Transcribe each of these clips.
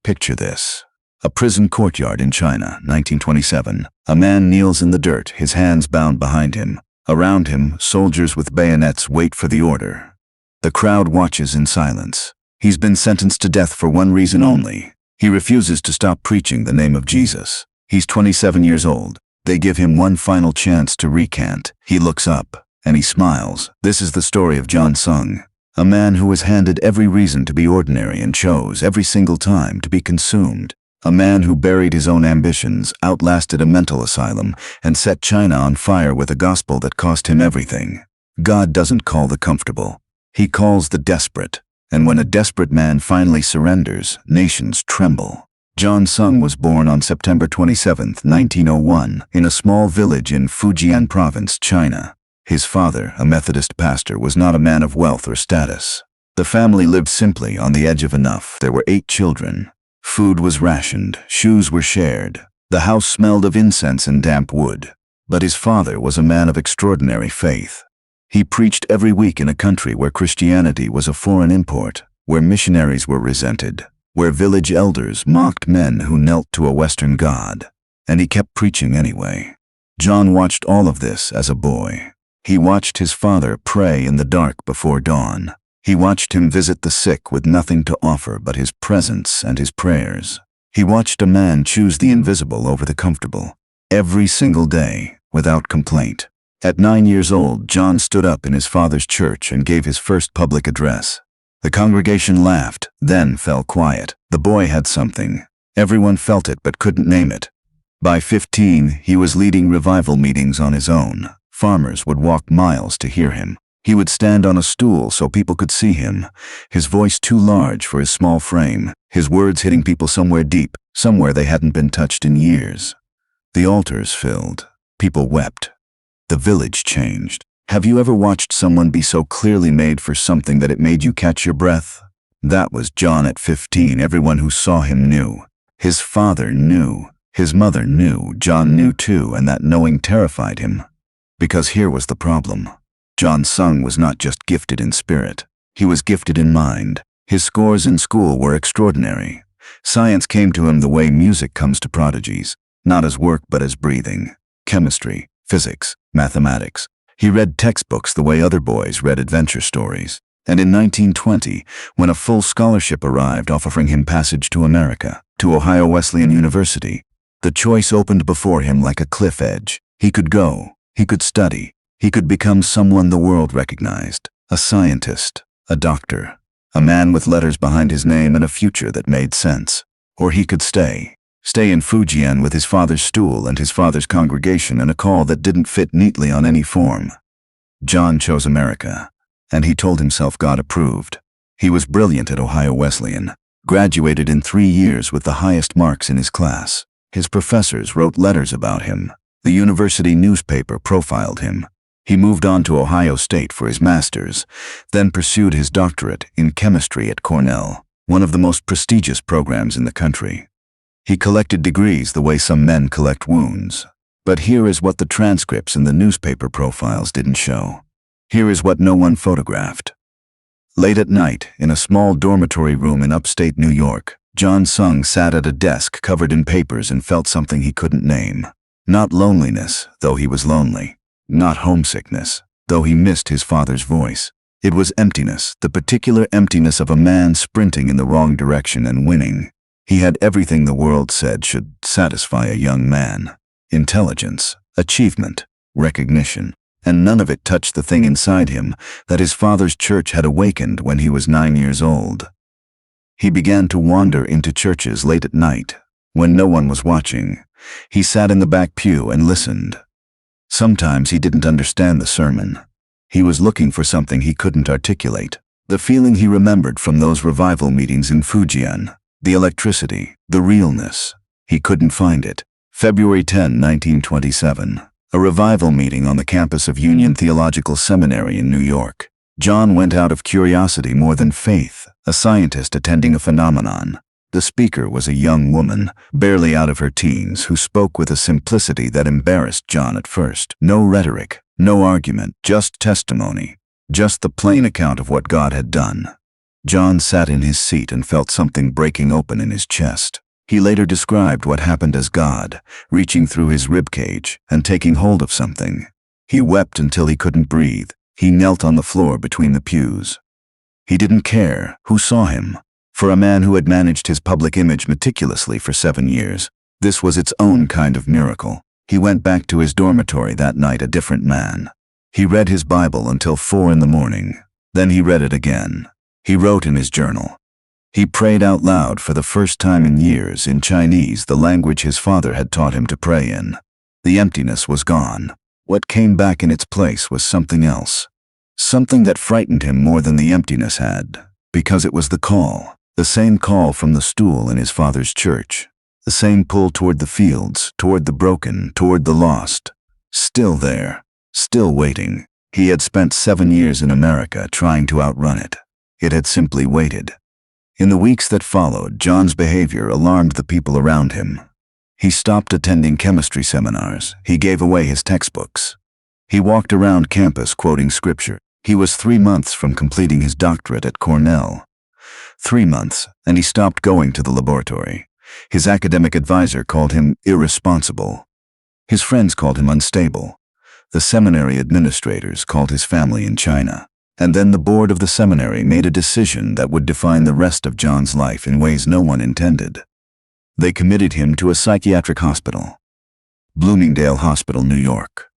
Picture this. A prison courtyard in China, 1927. A man kneels in the dirt, his hands bound behind him. Around him, soldiers with bayonets wait for the order. The crowd watches in silence. He's been sentenced to death for one reason only. He refuses to stop preaching the name of Jesus. He's 27 years old. They give him one final chance to recant. He looks up, and he smiles. This is the story of John Sung, a man who was handed every reason to be ordinary and chose every single time to be consumed. A man who buried his own ambitions, outlasted a mental asylum, and set China on fire with a gospel that cost him everything. God doesn't call the comfortable. He calls the desperate. And when a desperate man finally surrenders, nations tremble. John Sung was born on September 27, 1901, in a small village in Fujian Province, China. His father, a Methodist pastor, was not a man of wealth or status. The family lived simply on the edge of enough. There were 8 children. Food was rationed, shoes were shared. The house smelled of incense and damp wood. But his father was a man of extraordinary faith. He preached every week in a country where Christianity was a foreign import, where missionaries were resented, where village elders mocked men who knelt to a Western god. And he kept preaching anyway. John watched all of this as a boy. He watched his father pray in the dark before dawn. He watched him visit the sick with nothing to offer but his presence and his prayers. He watched a man choose the invisible over the comfortable, every single day, without complaint. At 9 years old, John stood up in his father's church and gave his first public address. The congregation laughed, then fell quiet. The boy had something. Everyone felt it but couldn't name it. By 15, he was leading revival meetings on his own. Farmers would walk miles to hear him. He would stand on a stool so people could see him, his voice too large for his small frame, his words hitting people somewhere deep, somewhere they hadn't been touched in years. The altars filled. People wept. The village changed. Have you ever watched someone be so clearly made for something that it made you catch your breath? That was John at 15. Everyone who saw him knew. His father knew. His mother knew. John knew too, and that knowing terrified him. Because here was the problem. John Sung was not just gifted in spirit. He was gifted in mind. His scores in school were extraordinary. Science came to him the way music comes to prodigies, not as work but as breathing. Chemistry, physics, mathematics. He read textbooks the way other boys read adventure stories. And in 1920, when a full scholarship arrived offering him passage to America, to Ohio Wesleyan University, the choice opened before him like a cliff edge. He could go. He could study. He could become someone the world recognized. A scientist, a doctor, a man with letters behind his name and a future that made sense. Or he could stay in Fujian with his father's stool and his father's congregation and a call that didn't fit neatly on any form. John chose America, and he told himself God approved. He was brilliant at Ohio Wesleyan, graduated in 3 years with the highest marks in his class. His professors wrote letters about him. The university newspaper profiled him. He moved on to Ohio State for his master's, then pursued his doctorate in chemistry at Cornell, one of the most prestigious programs in the country. He collected degrees the way some men collect wounds. But here is what the transcripts and the newspaper profiles didn't show. Here is what no one photographed. Late at night, in a small dormitory room in upstate New York, John Sung sat at a desk covered in papers and felt something he couldn't name. Not loneliness, though he was lonely. Not homesickness, though he missed his father's voice. It was emptiness, the particular emptiness of a man sprinting in the wrong direction and winning. He had everything the world said should satisfy a young man. Intelligence, achievement, recognition. And none of it touched the thing inside him that his father's church had awakened when he was 9 years old. He began to wander into churches late at night. When no one was watching, he sat in the back pew and listened. Sometimes he didn't understand the sermon. He was looking for something he couldn't articulate. The feeling he remembered from those revival meetings in Fujian. The electricity, the realness. He couldn't find it. February 10, 1927. A revival meeting on the campus of Union Theological Seminary in New York. John went out of curiosity more than faith, a scientist attending a phenomenon. The speaker was a young woman, barely out of her teens, who spoke with a simplicity that embarrassed John at first. No rhetoric, no argument, just testimony, just the plain account of what God had done. John sat in his seat and felt something breaking open in his chest. He later described what happened as God reaching through his ribcage and taking hold of something. He wept until he couldn't breathe. He knelt on the floor between the pews. He didn't care who saw him. For a man who had managed his public image meticulously for 7 years, this was its own kind of miracle. He went back to his dormitory that night a different man. He read his Bible until 4 in the morning. Then he read it again. He wrote in his journal. He prayed out loud for the first time in years in Chinese, the language his father had taught him to pray in. The emptiness was gone. What came back in its place was something else. Something that frightened him more than the emptiness had, because it was the call, the same call from the stool in his father's church, the same pull toward the fields, toward the broken, toward the lost. Still there, still waiting. He had spent 7 years in America trying to outrun it. It had simply waited. In the weeks that followed, John's behavior alarmed the people around him. He stopped attending chemistry seminars. He gave away his textbooks. He walked around campus quoting scripture. He was 3 months from completing his doctorate at Cornell. 3 months, and he stopped going to the laboratory. His academic advisor called him irresponsible. His friends called him unstable. The seminary administrators called his family in China. And then the board of the seminary made a decision that would define the rest of John's life in ways no one intended. They committed him to a psychiatric hospital. Bloomingdale Hospital, New York.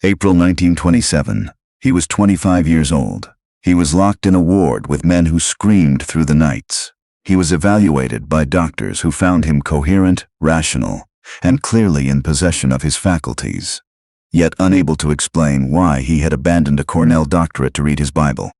April 1927. He was 25 years old. He was locked in a ward with men who screamed through the nights. He was evaluated by doctors who found him coherent, rational, and clearly in possession of his faculties, yet unable to explain why he had abandoned a Cornell Doctorate to read his Bible.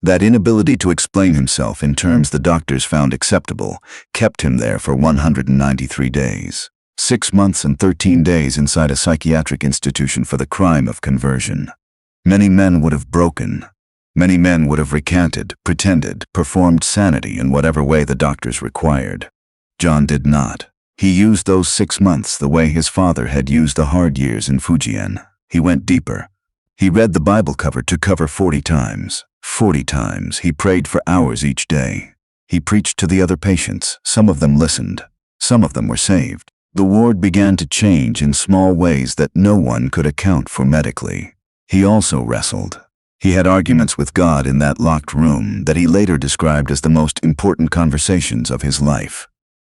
That inability to explain himself in terms the doctors found acceptable kept him there for 193 days, 6 months and 13 days inside a psychiatric institution for the crime of conversion. Many men would have broken. Many men would have recanted, pretended, performed sanity in whatever way the doctors required. John did not. He used those 6 months the way his father had used the hard years in Fujian. He went deeper. He read the Bible cover to cover 40 times. 40 times. He prayed for hours each day. He preached to the other patients. Some of them listened. Some of them were saved. The ward began to change in small ways that no one could account for medically. He also wrestled. He had arguments with God in that locked room that he later described as the most important conversations of his life.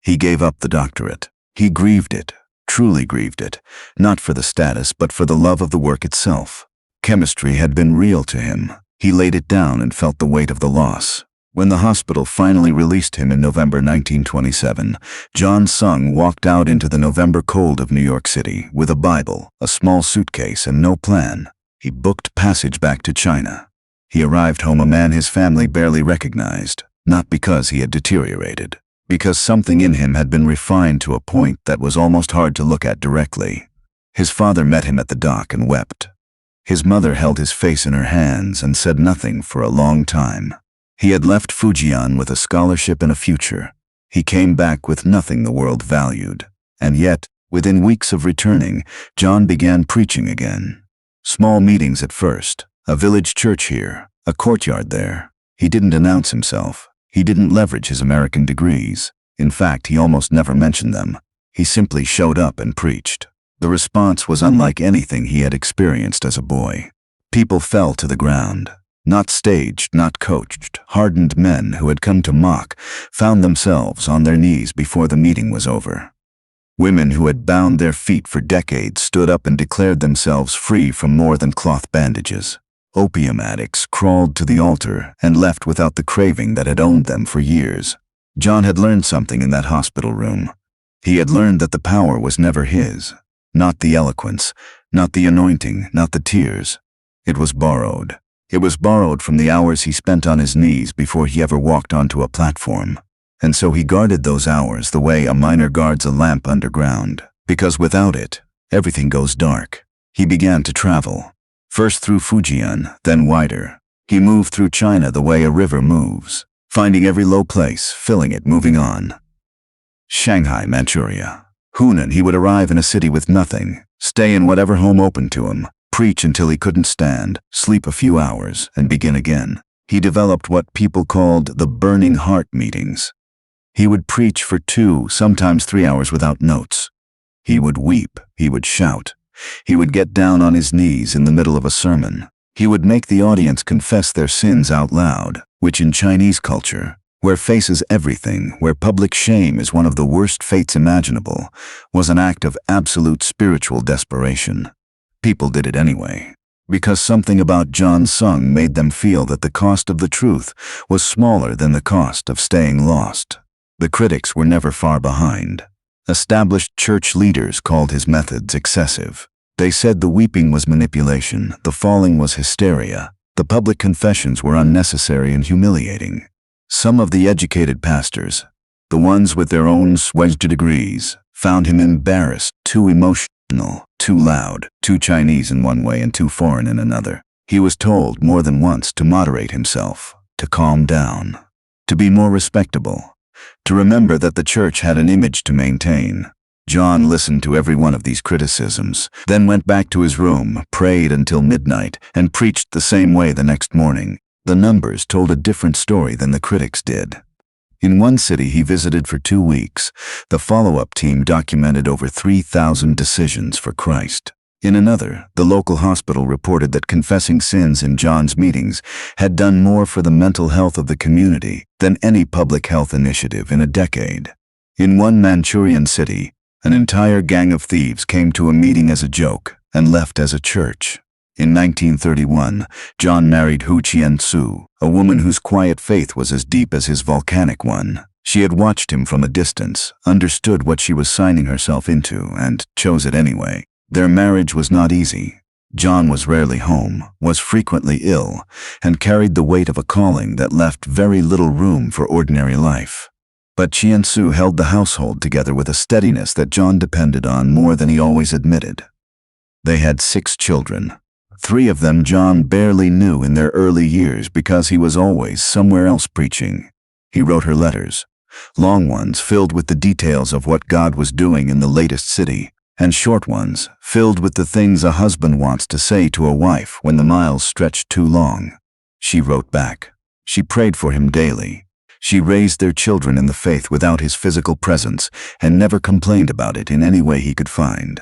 He gave up the doctorate. He grieved it, truly grieved it, not for the status but for the love of the work itself. Chemistry had been real to him. He laid it down and felt the weight of the loss. When the hospital finally released him in November 1927, John Sung walked out into the November cold of New York City with a Bible, a small suitcase, and no plan. He booked passage back to China. He arrived home a man his family barely recognized, not because he had deteriorated, because something in him had been refined to a point that was almost hard to look at directly. His father met him at the dock and wept. His mother held his face in her hands and said nothing for a long time. He had left Fujian with a scholarship and a future. He came back with nothing the world valued. And yet, within weeks of returning, John began preaching again. Small meetings at first, a village church here, a courtyard there. He didn't announce himself. He didn't leverage his American degrees. In fact, he almost never mentioned them. He simply showed up and preached. The response was unlike anything he had experienced as a boy. People fell to the ground. Not staged, not coached, hardened men who had come to mock found themselves on their knees before the meeting was over. Women who had bound their feet for decades stood up and declared themselves free from more than cloth bandages. Opium addicts crawled to the altar and left without the craving that had owned them for years. John had learned something in that hospital room. He had learned that the power was never his. Not the eloquence, not the anointing, not the tears. It was borrowed. It was borrowed from the hours he spent on his knees before he ever walked onto a platform. And so he guarded those hours the way a miner guards a lamp underground, because without it, everything goes dark. He began to travel, first through Fujian, then wider. He moved through China the way a river moves, finding every low place, filling it, moving on. Shanghai, Manchuria. Hunan, he would arrive in a city with nothing, stay in whatever home opened to him, preach until he couldn't stand, sleep a few hours, and begin again. He developed what people called the burning heart meetings. He would preach for 2, sometimes 3 hours without notes. He would weep, he would shout. He would get down on his knees in the middle of a sermon. He would make the audience confess their sins out loud, which in Chinese culture, where faces everything, where public shame is one of the worst fates imaginable, was an act of absolute spiritual desperation. People did it anyway, because something about John Sung made them feel that the cost of the truth was smaller than the cost of staying lost. The critics were never far behind. Established church leaders called his methods excessive. They said the weeping was manipulation, the falling was hysteria, the public confessions were unnecessary and humiliating. Some of the educated pastors, the ones with their own swedged degrees, found him embarrassed, too emotional, too loud, too Chinese in one way and too foreign in another. He was told more than once to moderate himself, to calm down, to be more respectable, to remember that the church had an image to maintain. John listened to every one of these criticisms, then went back to his room, prayed until midnight, and preached the same way the next morning. The numbers told a different story than the critics did. In one city he visited for 2 weeks, the follow-up team documented over 3,000 decisions for Christ. In another, the local hospital reported that confessing sins in John's meetings had done more for the mental health of the community than any public health initiative in a decade. In one Manchurian city, an entire gang of thieves came to a meeting as a joke and left as a church. In 1931, John married Hu Qian-su, a woman whose quiet faith was as deep as his volcanic one. She had watched him from a distance, understood what she was signing herself into, and chose it anyway. Their marriage was not easy. John was rarely home, was frequently ill, and carried the weight of a calling that left very little room for ordinary life. But Qian-su held the household together with a steadiness that John depended on more than he always admitted. They had 6 children. 3 of them John barely knew in their early years because he was always somewhere else preaching. He wrote her letters, long ones filled with the details of what God was doing in the latest city, and short ones filled with the things a husband wants to say to a wife when the miles stretch too long. She wrote back. She prayed for him daily. She raised their children in the faith without his physical presence and never complained about it in any way he could find.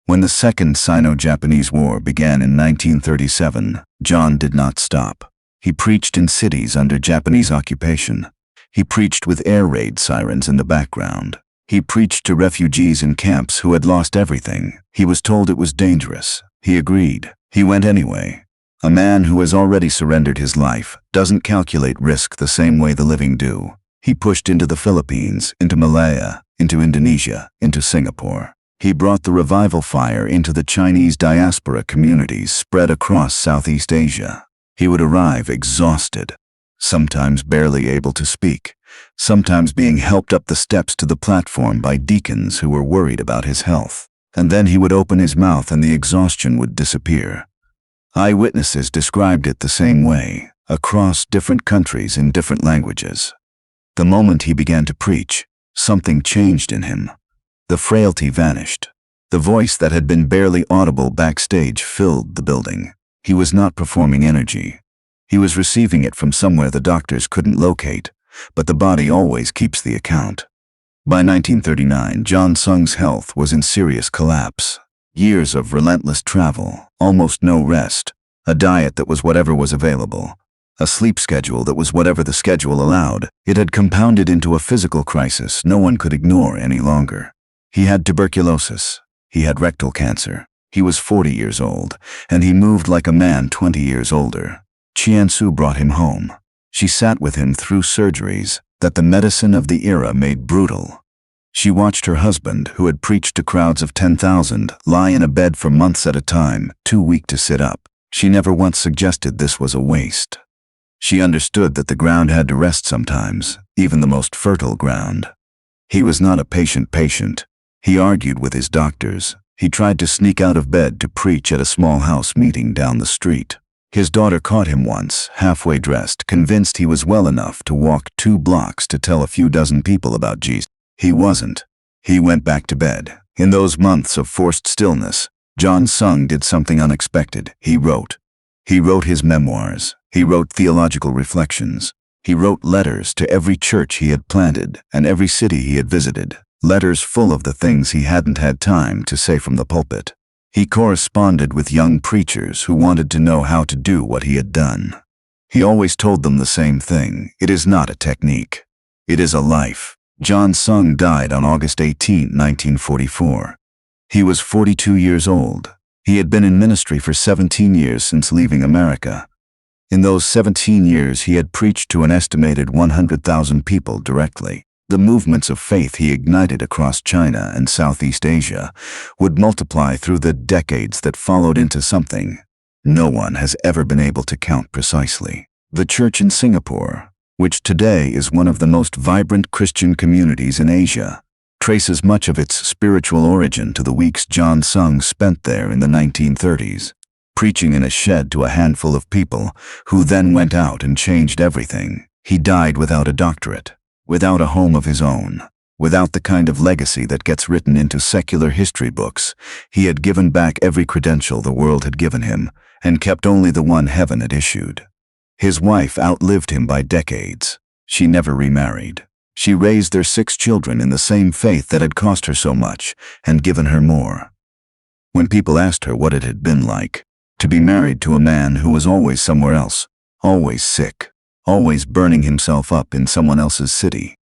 When the Second Sino-Japanese War began in 1937, John did not stop. He preached in cities under Japanese occupation. He preached with air raid sirens in the background. He preached to refugees in camps who had lost everything. He was told it was dangerous. He agreed. He went anyway. A man who has already surrendered his life doesn't calculate risk the same way the living do. He pushed into the Philippines, into Malaya, into Indonesia, into Singapore. He brought the revival fire into the Chinese diaspora communities spread across Southeast Asia. He would arrive exhausted, sometimes barely able to speak, sometimes being helped up the steps to the platform by deacons who were worried about his health. And then he would open his mouth and the exhaustion would disappear. Eyewitnesses described it the same way, across different countries in different languages. The moment he began to preach, something changed in him. The frailty vanished. The voice that had been barely audible backstage filled the building. He was not performing energy. He was receiving it from somewhere the doctors couldn't locate, but the body always keeps the account. By 1939, John Sung's health was in serious collapse. Years of relentless travel, almost no rest, a diet that was whatever was available, a sleep schedule that was whatever the schedule allowed. It had compounded into a physical crisis no one could ignore any longer. He had tuberculosis. He had rectal cancer. He was 40 years old, and he moved like a man 20 years older. Qian-su brought him home. She sat with him through surgeries that the medicine of the era made brutal. She watched her husband, who had preached to crowds of 10,000, lie in a bed for months at a time, too weak to sit up. She never once suggested this was a waste. She understood that the ground had to rest sometimes, even the most fertile ground. He was not a patient. He argued with his doctors. He tried to sneak out of bed to preach at a small house meeting down the street. His daughter caught him once, halfway dressed, convinced he was well enough to walk 2 blocks to tell a few dozen people about Jesus. He wasn't. He went back to bed. In those months of forced stillness, John Sung did something unexpected. He wrote. He wrote his memoirs, He wrote theological reflections. He wrote letters to every church he had planted and every city he had visited, letters full of the things he hadn't had time to say from the pulpit. He corresponded with young preachers who wanted to know how to do what he had done. He always told them the same thing: it is not a technique. It is a life. John Sung died on August 18, 1944. He was 42 years old. He had been in ministry for 17 years since leaving America. In those 17 years, he had preached to an estimated 100,000 people directly. The movements of faith he ignited across China and Southeast Asia would multiply through the decades that followed into something no one has ever been able to count precisely. The church in Singapore, which today is one of the most vibrant Christian communities in Asia, traces much of its spiritual origin to the weeks John Sung spent there in the 1930s, preaching in a shed to a handful of people who then went out and changed everything. He died without a doctorate, without a home of his own, without the kind of legacy that gets written into secular history books. He had given back every credential the world had given him and kept only the one heaven had issued. His wife outlived him by decades. She never remarried. She raised their 6 children in the same faith that had cost her so much and given her more. When people asked her what it had been like to be married to a man who was always somewhere else, always sick, always burning himself up in someone else's city,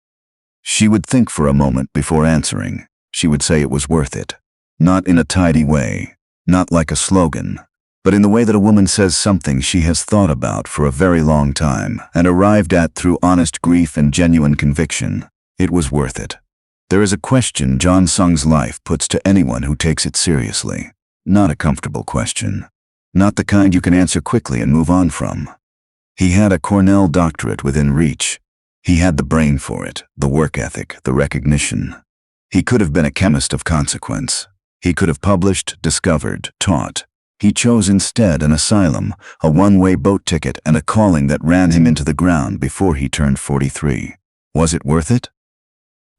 she would think for a moment before answering. She would say it was worth it. Not in a tidy way, not like a slogan, but in the way that a woman says something she has thought about for a very long time and arrived at through honest grief and genuine conviction. It was worth it. There is a question John Sung's life puts to anyone who takes it seriously. Not a comfortable question. Not the kind you can answer quickly and move on from. He had a Cornell Doctorate within reach. He had the brain for it, the work ethic, the recognition. He could have been a chemist of consequence. He could have published, discovered, taught. He chose instead an asylum, a one-way boat ticket, and a calling that ran him into the ground before he turned 43. Was it worth it?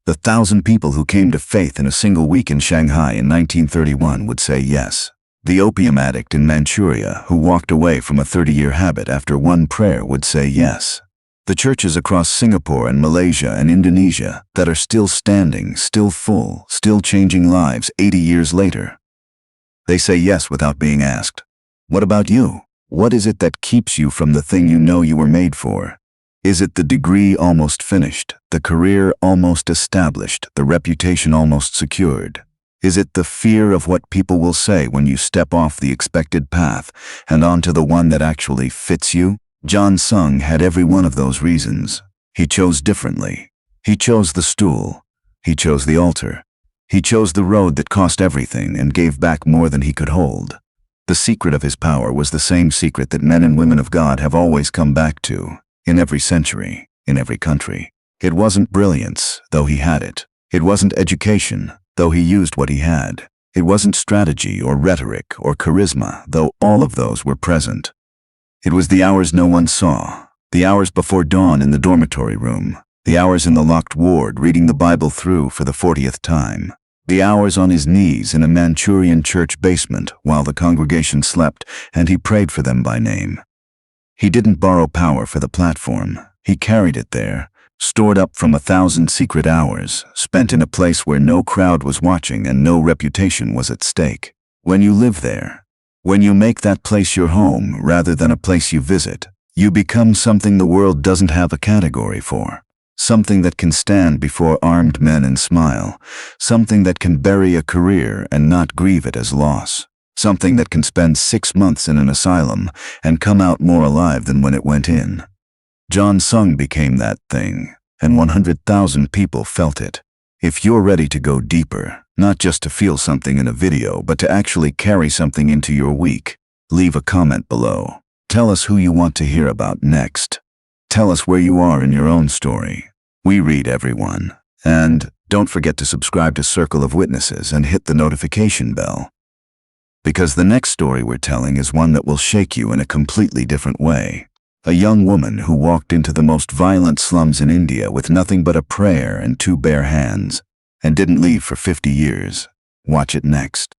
The 1,000 people who came to faith in a single week in Shanghai in 1931 would say yes. The opium addict in Manchuria who walked away from a 30-year habit after one prayer would say yes. The churches across Singapore and Malaysia and Indonesia that are still standing, still full, still changing lives 80 years later. They say yes without being asked. What about you? What is it that keeps you from the thing you know you were made for? Is it the degree almost finished, the career almost established, the reputation almost secured? Is it the fear of what people will say when you step off the expected path and onto the one that actually fits you? John Sung had every one of those reasons. He chose differently. He chose the stool. He chose the altar. He chose the road that cost everything and gave back more than he could hold. The secret of his power was the same secret that men and women of God have always come back to, in every century, in every country. It wasn't brilliance, though he had it. It wasn't education, though he used what he had. It wasn't strategy or rhetoric or charisma, though all of those were present. It was the hours no one saw, the hours before dawn in the dormitory room, the hours in the locked ward reading the Bible through for the 40th time, the hours on his knees in a Manchurian church basement while the congregation slept and he prayed for them by name. He didn't borrow power for the platform. He carried it there, stored up from 1,000 secret hours, spent in a place where no crowd was watching and no reputation was at stake. When you live there, when you make that place your home rather than a place you visit, you become something the world doesn't have a category for. Something that can stand before armed men and smile. Something that can bury a career and not grieve it as loss. Something that can spend 6 months in an asylum and come out more alive than when it went in. John Sung became that thing, and 100,000 people felt it. If you're ready to go deeper, not just to feel something in a video, but to actually carry something into your week, leave a comment below. Tell us who you want to hear about next. Tell us where you are in your own story. We read everyone. And don't forget to subscribe to Circle of Witnesses and hit the notification bell. Because the next story we're telling is one that will shake you in a completely different way. A young woman who walked into the most violent slums in India with nothing but a prayer and 2 bare hands, and didn't leave for 50 years. Watch it next.